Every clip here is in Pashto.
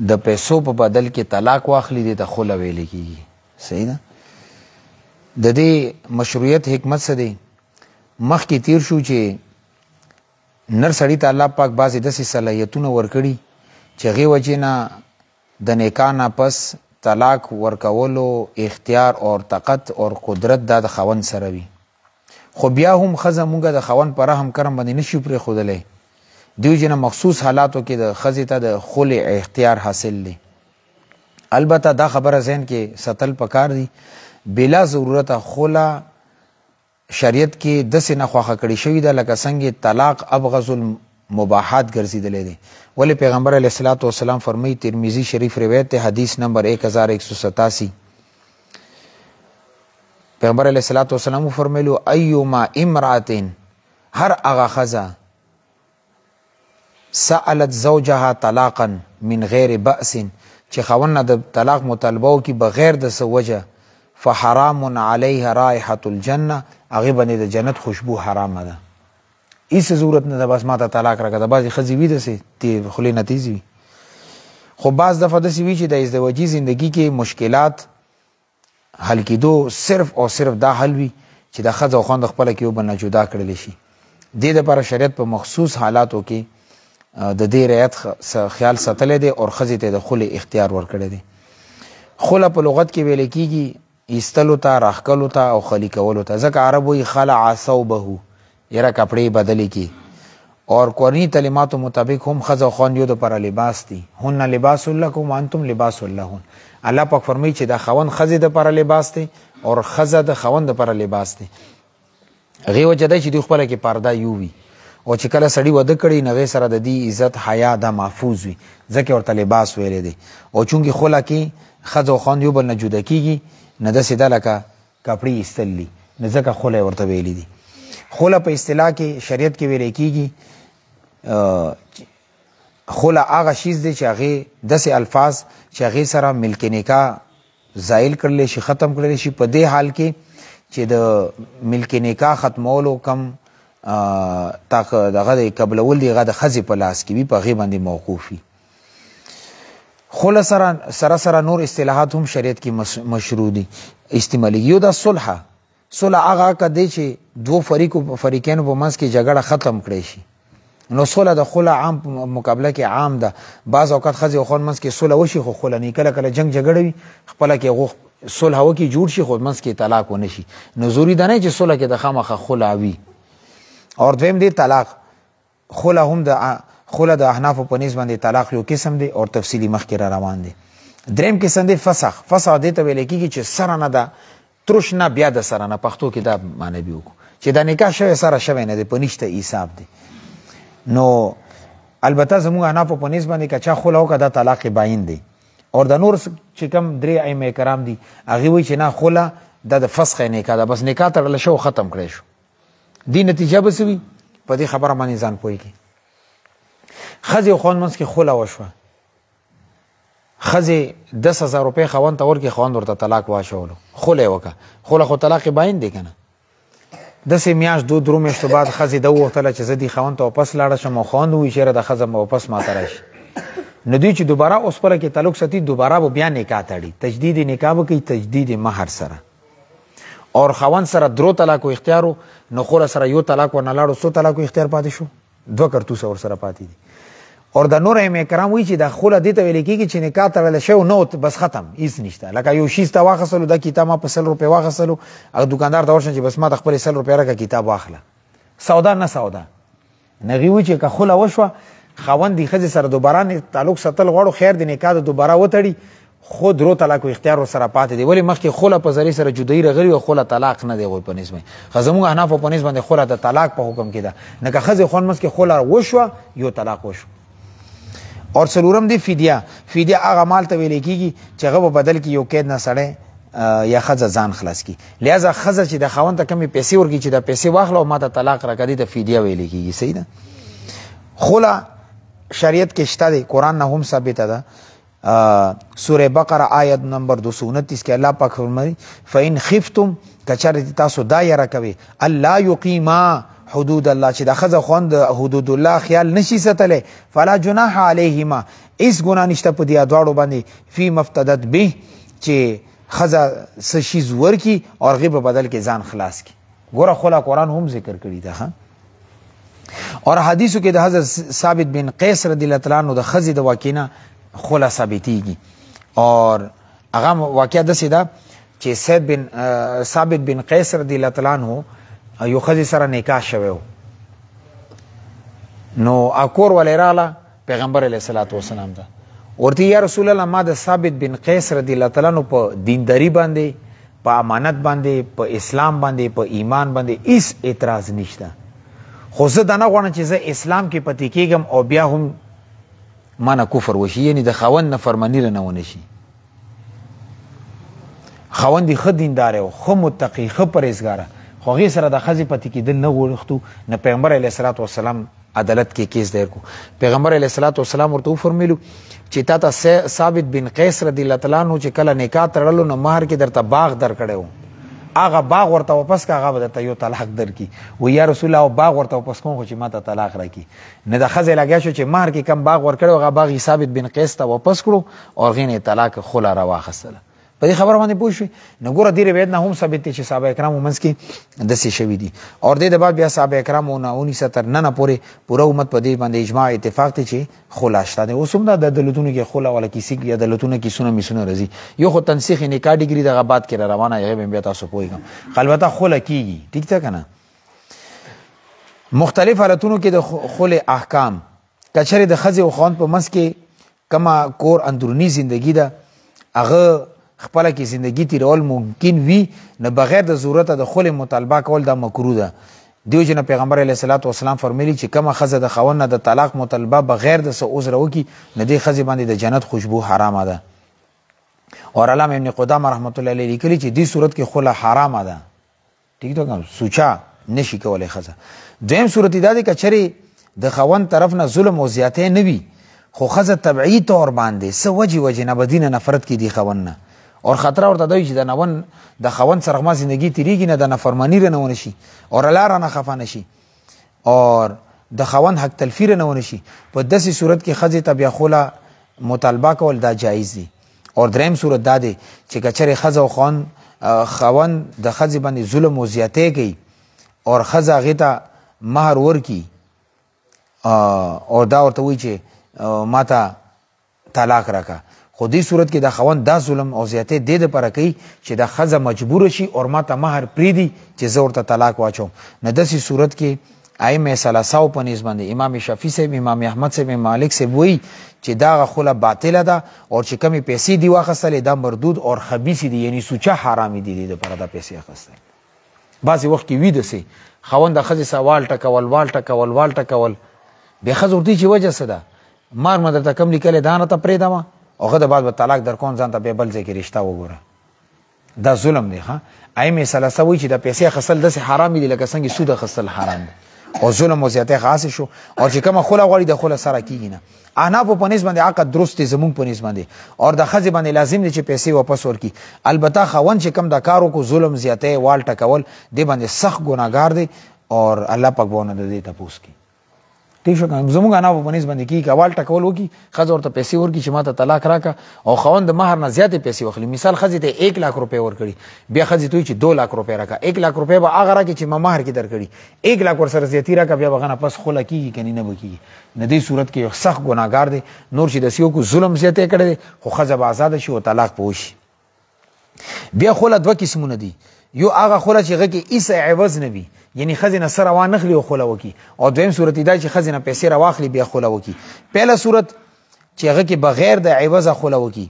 د پیسو په بدل کې طلاق واخلي دې ته خلع ویل کېږي. صحیح ده. د دې مشروعیت حکمت څه دی؟ مخکې تیر شو چې نر سړي ته الله پاک بعضې داسې صلاحیتونه ورکړي چې هغې وجې نه د نکاح نه پس طلاق ورکولو اختیار او طاقت او قدرت دا د خاوند سره وي. خو بیا هم ښځه مونږ د خاوند په رحم کرم باندې نشو پرېښودلی. دیو جنه مخصوص حالاتو کې د ښځې ته د خلع اختیار حاصل دی. البته دا خبره ذهن کې ساتل پکار دی، بلا ضرورت خلع شریعت کې داسې نه خوښه کړې شوې ده لکه څنګه طلاق ابغض المباحات ګرځېدلی دی. ولې پیغمبر علیه الصلاة والسلام فرمایي، ترمذي شریف روایت دی، حدیث نمبر 1187، پیغمبر علیه الصلاة والسلام فرمایلو ایما امرأة، هر هغه ښځه سألت زوجها طلاقا من غیر بأس چې خاوند نه د طلاق مطالبه وکړي بغیر د څه وجه، فحرام علیها رائحة الجنه، هغې باندې د جنت خوشبو حرامه ده. هیڅ ضرورت نه ده بس ما ته طلاق راکړه. د بعضې ښځې وي داسې خولې نه تیز وي، خو بعض دفعه داسې وي چې د ازدواجي زندګي کې مشکلات حل کېدو صرف او صرف دا حل وي چې د ښځه او خوند خپله کې یو بل نه جدا کړلی شي. دې دپاره شریعت په مخصوص حالاتو کې د دې رعایت خیال ساتلی دی او ښځې ته د خلع اختیار ورکړی دی. خلع په لغت کې ویلی کېږي ایستلو ته، راښکلو ته او خلی کولو ته. ځکه عرب وایي خلع ثوبه، یره کپړې بدلې کی. اور قرآني تعلیماتو مطابق هم ښځه او خوند یو دپاره لباس دي. هن لباس لکم وانتم لباس لهن. الله پاک فرمایي چې دا خاوند ښځې دپاره لباس دی او ښځه د خاوند دپاره لباس دی. هغې وجه ده چې دوی خپله کې پرده یووي او چې کله سړي واده کړي نو هغې سره د دې عزت حیا دا محفوظ وي، ځکه ورته لباس ویلی دی. او چونکې خلع کې ښځه او خوند یو بل نه جدا کېږي نه داسې ده لکه کپړې ایستل دي، نو ځکه خلع ورته ویلی دي. خلع په اصطلاح کې شریعت کې ویلی کېږي خلع هغه شیز دی چې هغې داسې الفاظ چې هغې سره ملک نکاح زایل کړلی شي، ختم کړلی شي، په دې حال کې چې د ملک نکاح ختمولو کم دغه د قبلول دی هغه د ښځې په لاس کې وي، په هغې باندې موقوف وي. خلع سره نور اصطلاحات هم شریعت کې مشروع دي استعمالیږي. یو دا صلح هغه عقد دی چې دوو فریقینو په منځ کې جګړه ختم کړی شي. نو صلح د خلع عام مقابله کې عام ده. بعض اوقات ښځې او خوند منځ کې صلح وشي خو خلع نه، کله کله جنګ جګړه وي خپله کې صلح وکړي جوړ شي خو منځ کې طلاق ونه شي. نو ضروري ده نه چې صلح کې د خامخا خلع وي. اور دویم دی طلاق. خلع هم د خلع د احنافو په نسبت باندې طلاق یو قسم دی او تفصیلي مخکې را روان دی. دریم قسم دی فسخ. فسخ دې ته ویل کېږي چې سره نه ده ترش نه بیا د سره نه، پښتو کې دا معنی به وکړو چې دا نکاح شوی سره شوی نه دی، په نشته حساب دی. نو البته زموږ احنافو په نسبت باندې که چا خلع وکړه دا طلاق باین دی. اور د نور چې کوم درې ائمه کرام دي هغې وایي چې نه خلع دا د فسخ نکاح ده، بس نکاح تړلی شو ختم کړی شو. دې نتیجه به څه وي په دې خبره باندې ځان پوهېږي. ښځې او خوند منځ کې خلع وشوه، ښځې 10,000 روپۍ خاوند ته ورکړي، خاوند ورته طلاق واچولو، خلع یې وکړه. خلع خو طلاق باین دی که نه. داسې میاشت 2-3 میاشتو بعد ښځې ده وغوښتله چې زه دې خاوند ته واپس لاړه شم او خاوند ووایي چېرې د ښځه واپس ماته راشي. نو دوی چې دوباره اوس خپله کې تعلق ساتي دوباره به بیا نکاح تړي، تجدید نکاح به کوي تجدید مهر سره. اور خاوند سره 3 طلاقو اختیارو، نو خلع سره 1 طلاق ورنه لاړو، 100 طلاقو اختیار پاتې شو، 2 کرتوسه ورسره پاتې دي. اور د نور ائمه کرام وایي چې د خلع دې ته ویل کېږي چې نکاح تړلی شوی نو بس ختم، هېڅ نشته. لکه یو شیز ته واخیستلو، دا کتاب ما په 100 روپۍ واخیستلو، هغه دوکاندار ته ورشم چې بس ما د خپلې 100 روپۍ راکړه کتاب واخله. سودا نه سودا. نو هغې وایي چې که خلع وشوه خاوند دې ښځې سره دوباره تعلق ساتل غواړو، خیر د نکاح د دوباره وتړي، خو 3 طلاقو اختیار ورسره پاتې دی. ولې مخکې خلع په ذریعې سره جدایي راغلي او خلع طلاق نه دی هغوی په نسبت. خو زموږ احنافو په نسبت باندې خلع د طلاق په حکم کې ده. نه که ښځې خوند منځ کې خلع وشوه 1 طلاق وشو. اور څلورم دی فدیه. فدیه هغه مال ته ویل کېږي چې هغه په بدل کې یو قید نه سړی یا ښځه ځان خلاص کړي. لہذا ښځه چې د خاوند ته کمې پیسې ورکړي چې دا پیسې واخله او ما ته طلاق راکړه، دې ته فدیه ویل کېږي. صحیح ده. خلع شریعت کې شته دی، قرآن نه هم ثابته ده. سوره بقره آیت نمبر 229 کې الله پاک فرمایي فإن خفتم، کچره تاسو دا یره کوي الله یقیما حدود الله چې د ښځه خوند حدود الله خیال نشي ساتلی فلا جناح علیهما هیڅ ګناه نشته په دې دواړو باندې فی مفتدت به چې ښځه څه شیز ورکي او هغې په بدل کې ځان خلاص کړي. ګوره خلا قرآن هم ذکر کړي ده اور حدیثو کې د حضرت ثابت بن قیس رضی الله تعالی عنہ د ښځې د واقعې نه خلا ثابتېږي اور هغه واقعه داسې ده چې ثابت بن قیس رضی الله تعالی عنہ یو ښځې سره نکاح شوی و نو کور ولې راغله پیغمبر علیه الصلاة والسلام ته ورته یا رسول الله ما د ثابت بن قیس رضی الله تعالی عنہ په دینداری باندې په امانت باندې په اسلام باندې په ایمان باندې هیڅ اعتراض نشته خو زه دا نه غواړم چې زه اسلام کې پاتې کېږم او بیا هم مانه کفر وشي یعنی د خاوند نه فرماني رانه ونه شي. خاوند یې ښه دینداره و ښه متقي ښه پرهیزګاره خو هغې سره د ښځې پاتې کېدل نه غوښتو نه پیغمبر علیه الصلاة والسلام عدالت کې کیس دایر کو. پیغمبر علیه الصلاة والسلام ورته وفرمیلو چې تا ته ثابت بن قیس رضی الله تعالی عنہ چې کله نکاح تړلو نو مهر کې درته باغ درکړی و هغه باغ ورته واپس که هغه به درته یو طلاق درکړي و یا رسول الله باغ ورته واپس کوم خو چې ما ته طلاق راکړي نه د ښځې لګیا شو چې مهر کې کم باغ ورکړی و هغه باغ یې ثابت بن قیس ته واپس کړو او هغې نه یې طلاق خلا راواخیستله. په دې خبره باندې پوه شوې نو ګوره دې روایت نه هم ثابت دی چې صحابه کرامو منځ کې داسې شوي دي او دې د بعد بیا صحابه کرامو نه ونیسه تر ننه پورې پوره امت په دې باندې اجماع اتفاق دی چې خلا شته دی. اوس هم دا د دولتونو کې خلا والا کیسې یا دولتونه کیسونه میسونه راځي یو خو تنسیخ نکاح ډیګري دغه بعد کې را روانه هغې به بیا تاسو پوهېږم البته خلا کېږي ټیک ده که نه. مختلف حالتونو کې د خلع احکام که چېرې د ښځې او خاوند په منځ کې کومه کور اندروني زندگی ده هغه خپله کې زندگی تیرول ممکن وي نه بغیر د ضرورته د خلع مطالبه کول دا مکروه ده. دیو جن پیغمبر علیه الصلاة والسلام فرمیلی چې کومه ښځه د خاوند نه د طلاق مطالبه بغیر د څه عذره وکړي نه دې ښځې باندې د جنت خوشبو حرامه ده. اور علامه ابن قدامه رحمت الله علیه لیکلي چې دې صورت کې خلع حرامه ده ټیک ده سوچا نشي کولی ښځه. دویم صورت دا دی که چېرې د خاوند طرف نه ظلم او زیاتی نه وي خو ښځه طبعي طور باندې څه وجې نه به دینه نفرت کړي دې خاوند نه اور خطره ورته دا وي چې د خاوند سره ما زندگی تیریږي نه د نافرماني رانه ونه شي اور الله رانه خفه نه شي اور د خاوند حق تلفي رانه ونه شي په داسې صورت کې ښځې ته بیا خلا مطالبه کول دا جایز دي. اور دریم صورت دا دی چې که چېرې ښځه او خاوند د ښځې باندې ظلم او زیاتی کوي اور ښځه هغې ته مهر ورکي او دا ورته وایي چې ما ته طلاق راکړه خو دې صورت کې د خاوند دا ظلم او زیاتی دې دپاره کوي چې د ښځه مجبوره شي اور ما ته مهر پرېږدي چې زه ورته طلاق واچوم. نه داسې صورت کې ائمه ثلاثه په نسبت باندې امام شافعي صاحب امام احمد صاحب مالک صاحب وایي چې دا خلا باطله ده او چې کمې پیسې دي واخیستلې دا مردود اور خبیث دي یعنی سوچه حرامې دي دې دپاره دا پیسې اخیستل. بعضې وخت کې وي داسې خاوند د ښځې سره وال ټکول بیا ښځه ورته چې وجه څه ده مار مې درته کم لیکلی دا نه ته پرېږدمه هغه د بعد به طلاق در کوم ځان ته بیا بل ځای کې رشته وګوره دا ظلم دی. ائمه ثلاثه وایي چې د پیسې اخیستل داسې حرامې دي لکه څنګه سود اخیستل حرام دی او ظلم او زیاتی خاص شو او چې کومه خلا غواړي د خلا سره کېږي نه. احنافو په نسبت باندې عقد درست دی زمونږ په نسبت باندې اور د ښځې باندې لازم دی چې پیسې واپس ورکړي. البته خاوند چې کوم دا کار وکړو ظلم زیاتی وال ټکول دې باندې سخت ګناهګار دی اور الله پاک به ونه د دې تپوس کوي. ٹھیک شو کنه زموږ انا په نسبت باندې کې کول ټکول وکي ښځه ورته پیسې ورکړي چې ماته طلاق راکړه او خاوند د مهر نه زیاتې پیسې واخلي. مثال ښځې ته 1 लाख روپۍ ورکړي بیا ښځې ته وایي چې 2 लाख روپۍ راکړه 1 लाख روپۍ به هغه راکړي چې ما مهر کې درکړي 1 लाख ورسره زیاتي راکړه بیا به هغه نه پس خلا کېږي که نه به کېږي. نه دې صورت کې یو سخت ګناهګار دی نور چې داسې وکړو ظلم زیاتی کړی دی خو ښځه به ازاده شي او طلاق به وشي. بیا خلا دوه قسمونه دي یو هغه خلا چې هغه کې هیڅ عوض نه وي یعنی ښځې نه سره وانخلي او خلا وکړي او دویم صورت دا چې ښځې نه پیسې راواخلي بیا خلا وکړي. پهله صورت چې هغه کې بغیر د عوضه خلا وکړي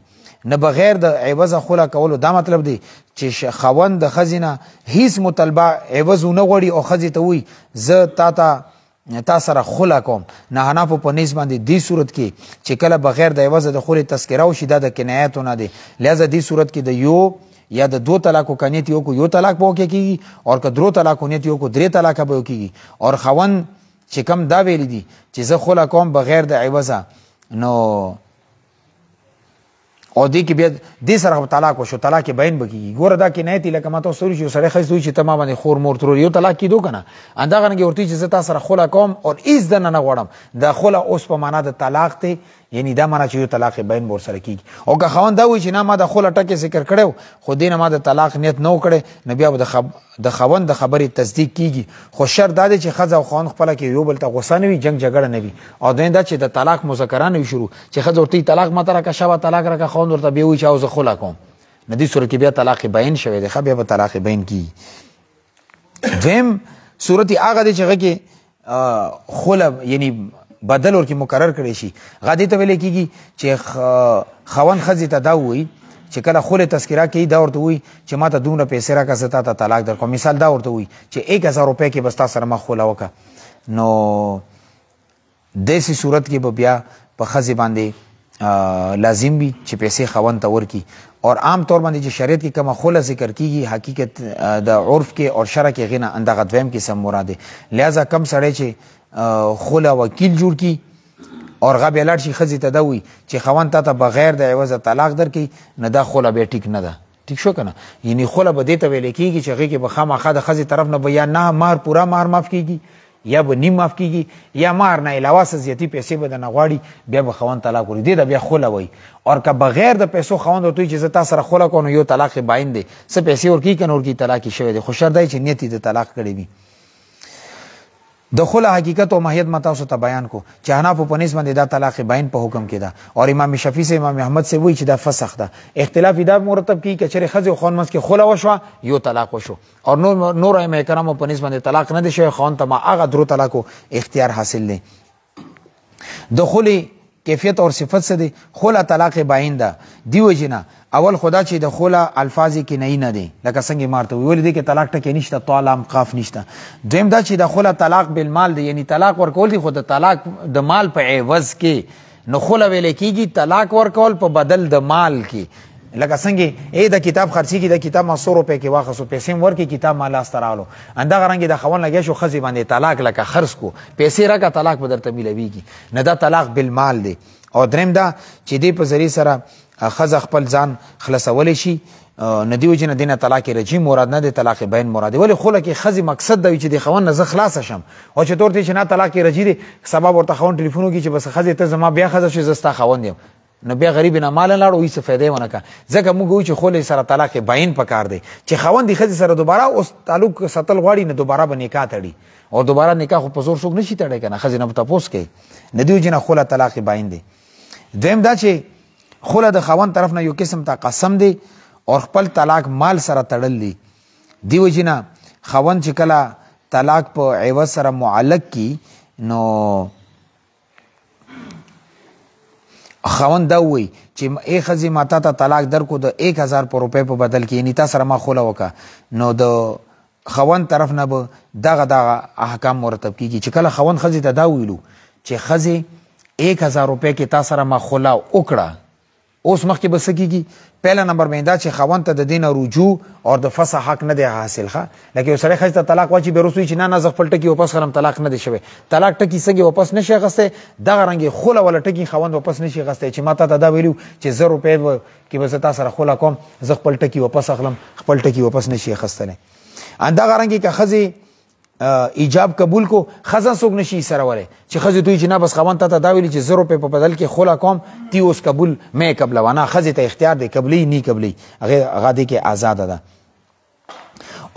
نه بغیر د عوضه خلا کولو دا مطلب دی چې خاوند د ښځې نه هیڅ مطالبه عوض ونه غواړي او ښځې ته وایي زه تا سره خلا کوم. نه حنافو په نسبت باندې دې صورت کې چې کله بغیر د عوضه د خلې تذکره وشي دا د کنایاتو نه دی لہذا دې صورت کې د یو یا د 2 طلاقو کا نیت یو کو یو طلاق به وکړي کېږي اور که 3 طلاقو نیت یو کو 3 طلاق به وکړي. اور خاوند چې کم دا ویلی دي چې زه خلا کوم بغیر د عوضه نو او دې کې بیا دې سره طلاق وشو طلاق بین بکیږي ګوره دا کنایت لکه ما تاسو ویل چې سړی ښځې ته وایي چې ته ما باندې خور مور ترور یو طلاق کېدو که نه همدغه رنګې ورته وایي چې زه تا سره خله کوم او هېڅ دنه نه غواړم دا خله اوس په معنا د طلاق دی یعنی دا معنا چې یو طلاق بین به ورسره کېږي او که خاوند دا وایي چې نه ما د خله ټکې ذکر کړی خو دې نه ما د طلاق نیت نه و کړی نو بیا به د خاوند د خبرې تصدیق کېږي خو شرط دا دی چې ښځه او خاوند خپله کې یو بل ته غوسه نه وي جنګ جګړه نه وي او دویم دا چې د طلاق مذاکره نه وي شروع چې ښځه ورته طلاق ماته راکړه شابه طلاق راکړه خاوند ورته بیا وایي چې او زه خله کوم نو دې صورت کې بیا طلاق بین شوی دی ښه بیا به طلاق بین کېږي دویم صورت هغه دی چې هغه کې خله یعنی بدل ورکې مقرر کړی شي هغه دې ته ویلی کېږي چې خاوند ښځې ته دا ووایي چې کله خله تذکره کوي دا ورته وایي چې ما ته دومره پیسې راکړه زه تا ته طلاق درکوم مثال دا ورته وایي چې 1000 روپۍ کې بس تا سره ما خله وکړه نو داسې صورت کې به بیا په ښځې باندې لازم وي چې پیسې خاوند ته ورکړي اور عام طور باندې چې شریعت کې کومه خله ذکر کېږي حقیقت د عرف کې اور شرع کې هغې نه همدغه دویم قسم مراد دی لہذا کم سړی چې خله وکیل جوړ کی اور هغه بیا لاړ شي ښځې ته دا وایي چې خاوند تا ته بغیر د عوضه طلاق درکوي نه دا خله بیا ټیک نه ده ټیک شو که نه یعنی خله به دې ته ویلی کېږي چې هغې کې به خامخا د ښځې طرف نه به یا نه مار پوره مار معاف کېږي یا به نیم معاف کېږي یا مار نه علاوه څه زیاتي پیسې به درنه غواړي بیا به خاوند طلاق ورکړي دې ته بیا خله وایي اور که بغیر د پیسو خاوند ورته وایي چې زه تا سره خله کوم نو یو طلاق باین دی څه پیسې ورکوي که نه ورکوي طلاق یې شوی دی خو شرط دی چې نیت یې د طلاق کړی وي د خله حقیقت او ماهیت ما تاسو ته بیان کو چې حنافو په نسبت دا طلاق باین په حکم کې ده او امام شفیع سے امام احمد سے وایي چې دا فسخ ده اختلاف دا مرتب کی چې چېرې ښځې او خاوند منځ کې خله وشوه یو طلاق وشو او نور ائمه کرامو په نسبت طلاق نه دی شوی خاوند ته ما هغه درو طلاقو اختیار حاصل دی د خلې کیفیت اور صفت څه دی خله طلاق باین ده دی وجې نه اول خدا چې د خله الفاظ کنایي نه دی لکه څنګه مارته ویل دي کې طلاق ټکی نشته طالم قاف نشته دویم دا چې د خله طلاق بالمال دی یعنی طلاق ورکول دی خو د طلاق د مال په عوض کې نو خله ویل کېږي طلاق ورکول په بدل د مال کې لکه څنګه د کتاب خرڅي کې د کتاب ما 100 روپۍ کې واخصو پیسې ورکې کتاب ما لاس ته راغلو همدغه رنګې د خاوند لګیا شو ښځې باندې طلاق لکه خرڅ کو پیسې راکړه طلاق به درته میلویږي نه دا طلاق بالمال دی او دریم دا چې دې په ذریعې سره ښځه خپل ځان خلاصولی شي نه دې وجې نه دې نه طلاق رجیم مراد نه دی طلاق بین مراد دی ولې خله کې ښځې مقصد دا وي چې د خاوند نه زه خلاصه شم او چې ته ورته چې نه طلاق رجي دی سبا ورته خاوند ټلیفون وکړي چې بس ښځې ته زما بیا ښځه شي زه ستا خاوند یم نو بیا غریب نه مال نه لاړو هېڅ فایده یې ونه کړه ځکه موږ وایو چې خلې سره طلاق بین پکار دی چې خاوند د ښځې سره دوباره اوس تعلق ساتل غواړي نه دوباره به نکاح تړي او دوباره نکاح خو په زور څوک نشي تړی که نه ښځې نه به تپوس کوي نه دې وجې نه خله طلاق بین دی دویم دا چې خله د خاوند طرف نه یو قسم ته قسم دی او خپل طلاق مال سره تړل دی دې وجې نه خاوند چې کله طلاق په عوض سره معلق کی نو خاوند دا وایي چې ای ښځې ما تا ته طلاق درکو د 1000 روپۍ په بدل کې یعنی تا سره ما خله وکړه نو د خاوند طرف نه به دغه احکام مرتب کېږي چې کله خاوند ښځې ته دا ویلو چې ښځې 1000 روپۍ کې تا سره ما خله وکړه اوس مخکې به څه کېږي پهله نمبر باندې دا چې خاوند ته د دې نه رجوع او د فسخ حق نه دی حاصل ښه لکه یو سړی ښځې ته طلاق واچي بیا وروسته وایي چې نه زه خپل ټکي واپس کړم طلاق نه دی شوی طلاق ټکي څنګه واپس نشي اخیستی دغه رنګې خله والا ټکي خاوند واپس نشي اخیستی چې ما تا ته دا ویلي چې 1000 روپۍ کې به زه تا سره خله کوم زه خپل ټکي واپس اخلم خپل ټکي واپس نشي اخیستلی همدغه رنګې که ښځې ایجاب قبول کو ښځه څوک نشي ایسرولی چې ښځې دوی چې نه بس خاوند ته دا ویلي چې 1000 روپۍ په بدل کې خله کوم تی اوس قبول مې قبلوه نه ښځې ته اختیار دی قبلي نی قبلي هغه دې کې آزاده ده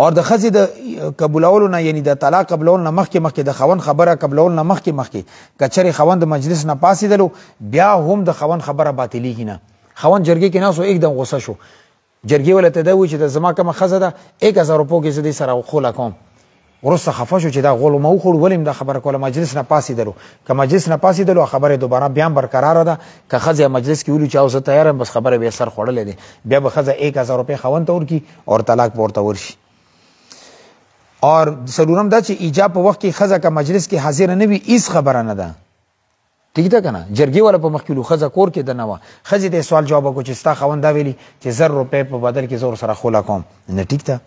اور د ښځې د قبولولو نه یعنی د طلاق قبلولو نه مخکې د خاوند خبره قبلولو نه مخکې که چېرې خاوند د مجلس نه پاڅېدلو بیا هم د خاوند خبره باطلېږي نه خاوند جرګې کې ناست و एकदम غوسه شو جرګې والا ته دا وایي چې د زما کومه ښځه ده 1000 روپو کې زه دې سره خله کوم وروسته خفه شو چې دا غول ما وخوړو ولې دا خبره کوله مجلس نه پاڅېدلو که مجلس نه پاڅېدلو خبره دوباره بیا برقراره ده که ښځې مجلس کې ویلو چې او زه تیار یم بس خبره بیا سر خوړلی دی بیا به ښځه 1000 روپۍ خاوند ته ورکړي او طلاق به ورته ورشي اور څلورم دا چې ایجاب په وخت کې ښځه که مجلس کې حاضره نه وي هېڅ خبره نه ده ٹھیک ده که نه جرګې والا په مخکې ښځه کور کې ده نه وه ښځې ته سوال جواب وکړو چې ستا خاوند دا ویلي چې 1000 روپۍ په بدل کې زه ورسره خله کوم نه ټیک ده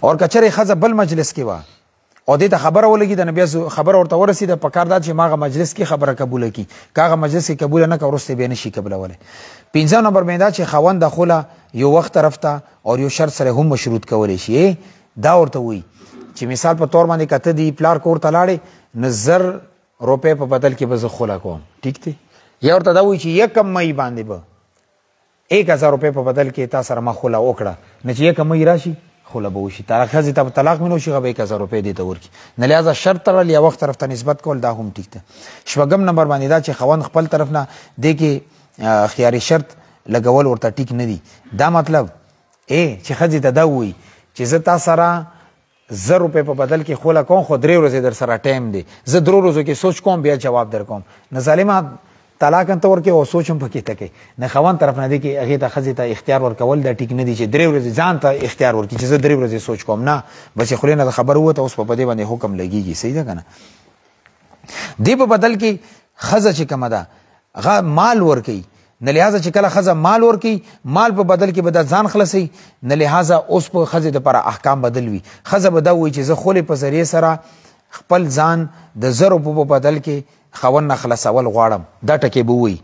اور کچره ښځه بل مجلس کې وه او دې ته خبره ولګي د نبی خبره ورته ورسېده په کار دا چې ماغه مجلس کې خبره قبوله کی کاغه مجلس کې قبول نه کا ورسته به نشي قبولوله. 15 نمبر باندې دا چې خاوند دخله یو وخت طرف ته او یو شرط سره هم مشروط کولی شي. دا ورته وي چې مثال په تور باندې کته دی پلار کور ته لاړې نظر روپے په بدل کې به زه خلا کوم ټیک دی یا ورته دا وي چې یکم مې باندې به 1000 روپے په بدل کې تا سره ما خلا وکړه نه چې یکم مې راشي خلا به وشي طلاق خزي ته طلاق مینو شي غو 1000 روپے دی ته ورکی نه لہذا شرط تر یا وخت طرف ته نسبت کول دا هم ټیک ده. شپږم نمبر باندې دا چې خوند خپل طرف نه دی کې خياري شرط لګول ورته ټیک نه دی. دا مطلب چې خزي ته دا وي چې زه تا سره 1000 روپے په بدل کې خوله کوم خو 3 ورځې در سره ټایم دی زه 3 ورځو کې سوچ کوم بیا جواب در کوم. نه ظالما طلاق انت ورکه او سوچم پکې تکي نه خوان طرف نه دی کې هغه ته خزي ته اختیار ورکول دا ټیک نه دی چې 3 ورځې ځان ته اختیار ورکړي چې زه 3 ورځې سوچ کوم نه بس خلینه خبر وته اوس په دې باندې حکم لګيږي. صحیح ده کنه. دی په بدل کې خزه چې کومه ده غا مال ورکي نه لہذا چې کله خزه مال ورکي مال په بدل کې به د ځان خلاصي نه لہذا اوس په خزه د پر احکام بدل وي. خزه به دا وي چې زه خولې په ذریعہ سره خپل ځان د 0 په بدل کې خاون نه خلاصول غواړم دا ټکی به وي.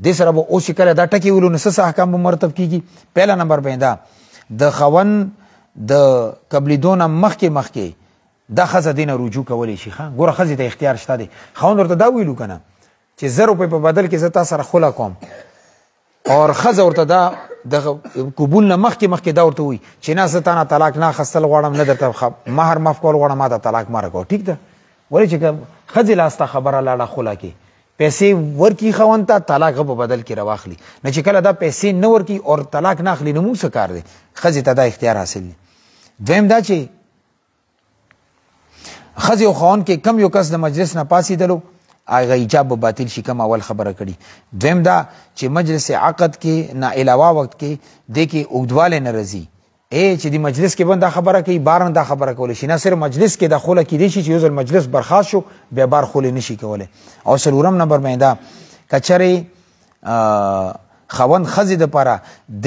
د سره به اوس کله دا ټکی ولو نسس احکام به مرتب کیږي. پهلا نمبر باندې د خاون د قبلیدون مخکې دا خزه دینه رجوع کولی شي. ګوره خزه ته اختیار شته دی. خاون ورته دا ویلو کنه چې 0 په بدل کې زه تاسو سره خلا کوم اور خزه ورته دا د قبول نه مخکې دا ورته وي چې نه زه تانه طلاق نه خستل غواړم نه درته مہر معاف کول غواړم ما ته طلاق مار کو ټیک ده. ولی چې خزه لاسته خبره لاړه خلا کې پیسې ورکی خوند ته طلاق په بدل کې راواخلي نه چې کله دا پیسې نه ورکی اور طلاق نه اخلي نو موږ څه کار دی خزه ته دا اختیار حاصل دی. دویم دا چې خزه او خوان کې کم یو کس د مجلس نه پاسې دلو هغه ایجاب باطل شي کوم اول خبره کړي. دویم دا چې مجلس عقد کې نه علاوه وخت کې د کې اوګدواله نه رضی چې د مجلس کې بنده خبره کوي بارن دا خبره کول شي نه صرف مجلس کې داخله کې دي چې یو ځل مجلس برخاست شو بیا بار خولې نشي کوله. او سلورم نمبر باندې دا کچره خوند خزي د پاره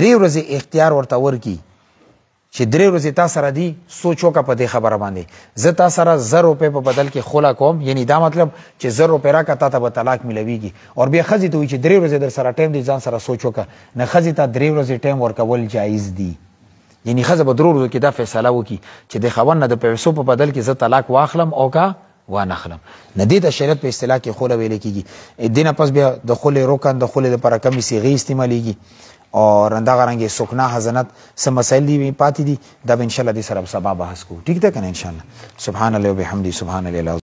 3 ورځې اختیار ورته ورکی چې 3 ورځې تاسو را دي سوچو کا په دې خبره باندې زه تاسو سره 1000 روپے په بدل کې خلا کوم یعنی دا مطلب چې 1000 روپے را کا ته طلاق ملويږي اور بیا خزي ته وي چې 3 ورځې در سره ټایم دي ځان سره سوچو کا نه خزي ته 3 ورځې ټایم ورکول جایز دي. یعنی خزه به 3 ورځې کې دا فیصله وکي چې د خوند نه د پیسو په بدل کې زه طلاق واخلم او کا وانخلم نه دي د شریعت په اصطلاح کې خوله ویل کیږي. دینه پس بیا د خوله روکان د خوله لپاره کمی صيغه استعماليږي اور انده غرانګي سکنا حزنت سم مسائل دی پاتې دي دا به ان شاء الله د سره سبا بحث کو ٹھیک ده کنه ان شاء الله. سبحان الله وبحمدی سبحان الله.